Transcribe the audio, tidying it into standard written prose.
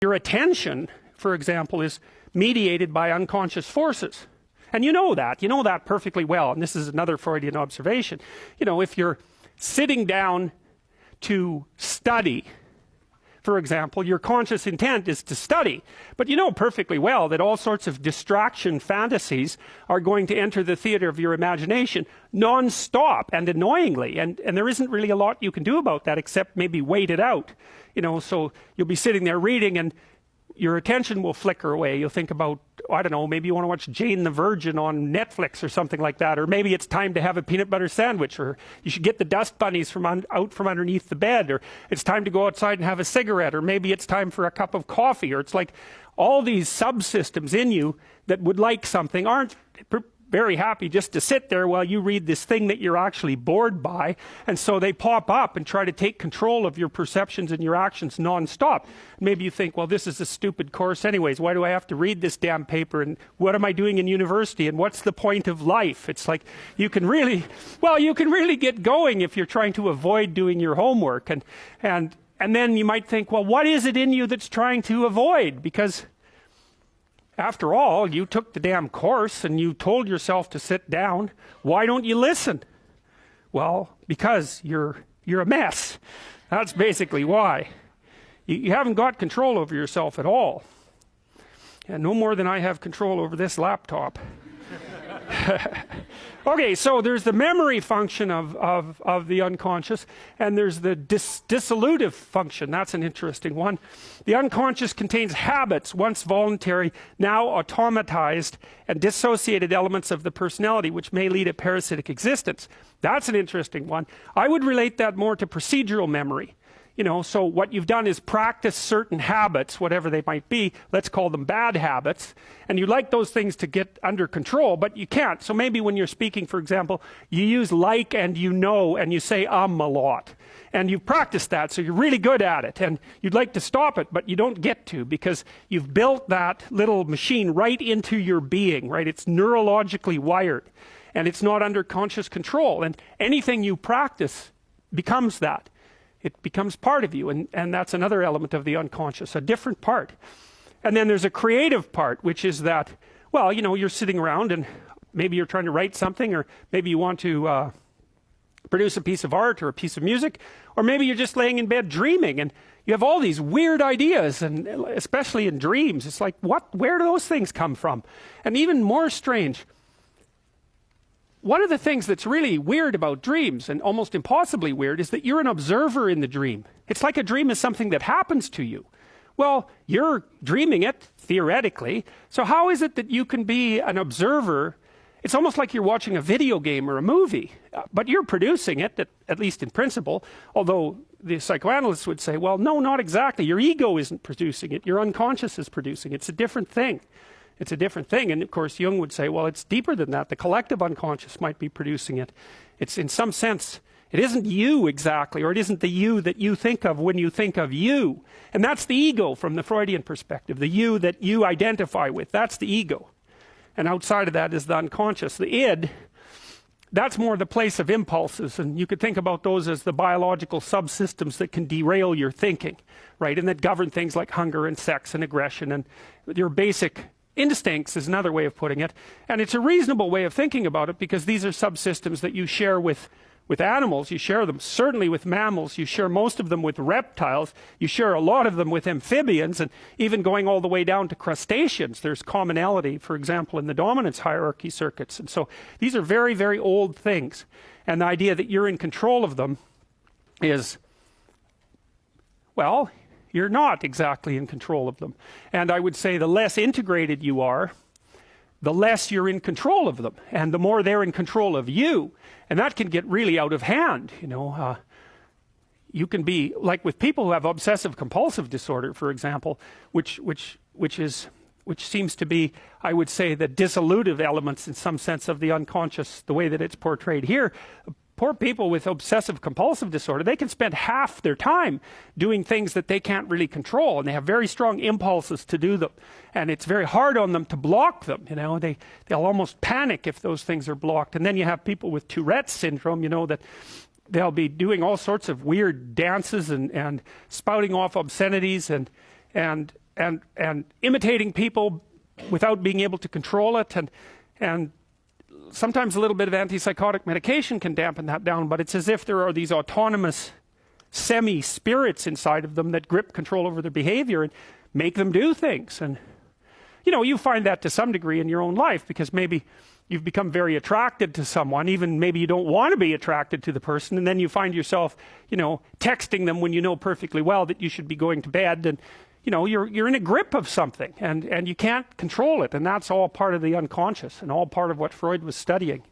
Your attention, for example, is mediated by unconscious forces. And you know that perfectly well. And this is another Freudian observation. You know, if you're sitting down to study, for example, your conscious intent is to study. But you know perfectly well that all sorts of distraction fantasies are going to enter the theater of your imagination non-stop and annoyingly. And there isn't really a lot you can do about that except maybe wait it out. You know, so you'll be sitting there reading and your attention will flicker away. You'll think about, I don't know, maybe you want to watch Jane the Virgin on Netflix or something like that. Or maybe it's time to have a peanut butter sandwich. Or you should get the dust bunnies out from underneath the bed. Or it's time to go outside and have a cigarette. Or maybe it's time for a cup of coffee. Or it's like all these subsystems in you that would like something aren't very happy just to sit there while you read this thing that you're actually bored by. And so they pop up and try to take control of your perceptions and your actions non-stop. Maybe you think, well, this is a stupid course anyways. Why do I have to read this damn paper? And what am I doing in university? And what's the point of life? It's like you can really get going if you're trying to avoid doing your homework. And then you might think, well, what is it in you that's trying to avoid? Because after all, you took the damn course and you told yourself to sit down. Why don't you listen? Well, because you're a mess. That's basically why. You haven't got control over yourself at all. And no more than I have control over this laptop. Okay, so there's the memory function of the unconscious, and there's the dissolutive function. That's an interesting one. The unconscious contains habits, once voluntary, now automatized, and dissociated elements of the personality, which may lead a parasitic existence. That's an interesting one. I would relate that more to procedural memory. You know, so what you've done is practice certain habits, whatever they might be. Let's call them bad habits. And you like those things to get under control, but you can't. So maybe when you're speaking, for example, you use like and you know, and you say a lot. And you've practiced that, so you're really good at it. And you'd like to stop it, but you don't get to because you've built that little machine right into your being, right? It's neurologically wired. And it's not under conscious control. And anything you practice becomes that. It becomes part of you, and that's another element of the unconscious, a different part. And then there's a creative part, which is that, well, you know, you're sitting around and maybe you're trying to write something, or maybe you want to produce a piece of art or a piece of music, or maybe you're just laying in bed dreaming and you have all these weird ideas, and especially in dreams, it's like, where do those things come from? And even more strange, one of the things that's really weird about dreams, and almost impossibly weird, is that you're an observer in the dream. It's like a dream is something that happens to you. Well, you're dreaming it, theoretically, so how is it that you can be an observer? It's almost like you're watching a video game or a movie, but you're producing it, at least in principle, although the psychoanalysts would say, well, no, not exactly. Your ego isn't producing it. Your unconscious is producing it. It's a different thing. It's a different thing. And of course, Jung would say, well, it's deeper than that. The collective unconscious might be producing it. It's in some sense, it isn't you exactly, or it isn't the you that you think of when you think of you. And that's the ego from the Freudian perspective, the you that you identify with. That's the ego. And outside of that is the unconscious. The id, that's more the place of impulses. And you could think about those as the biological subsystems that can derail your thinking, right? And that govern things like hunger and sex and aggression and your basic instincts is another way of putting it. And it's a reasonable way of thinking about it because these are subsystems that you share with animals. You share them certainly with mammals. You share most of them with reptiles. You share a lot of them with amphibians, and even going all the way down to crustaceans. There's commonality, for example, in the dominance hierarchy circuits. And so these are very, very old things. And the idea that you're in control of them is, well, you're not exactly in control of them. And I would say the less integrated you are, the less you're in control of them, and the more they're in control of you. And that can get really out of hand. You know, you can be like with people who have obsessive compulsive disorder, for example, which seems to be, I would say, the dissolutive elements in some sense of the unconscious, the way that it's portrayed here. Poor people with obsessive compulsive disorder, they can spend half their time doing things that they can't really control, and they have very strong impulses to do them, and it's very hard on them to block them. You know, they'll almost panic if those things are blocked. And then you have people with Tourette's syndrome, you know, that they'll be doing all sorts of weird dances and spouting off obscenities, and and imitating people without being able to control it, and sometimes a little bit of antipsychotic medication can dampen that down, but it's as if there are these autonomous semi-spirits inside of them that grip control over their behavior and make them do things. And you know, you find that to some degree in your own life, because maybe you've become very attracted to someone, even maybe you don't want to be attracted to the person, and then you find yourself, you know, texting them when you know perfectly well that you should be going to bed, and you know, you're in a grip of something, and you can't control it, and that's all part of the unconscious and all part of what Freud was studying.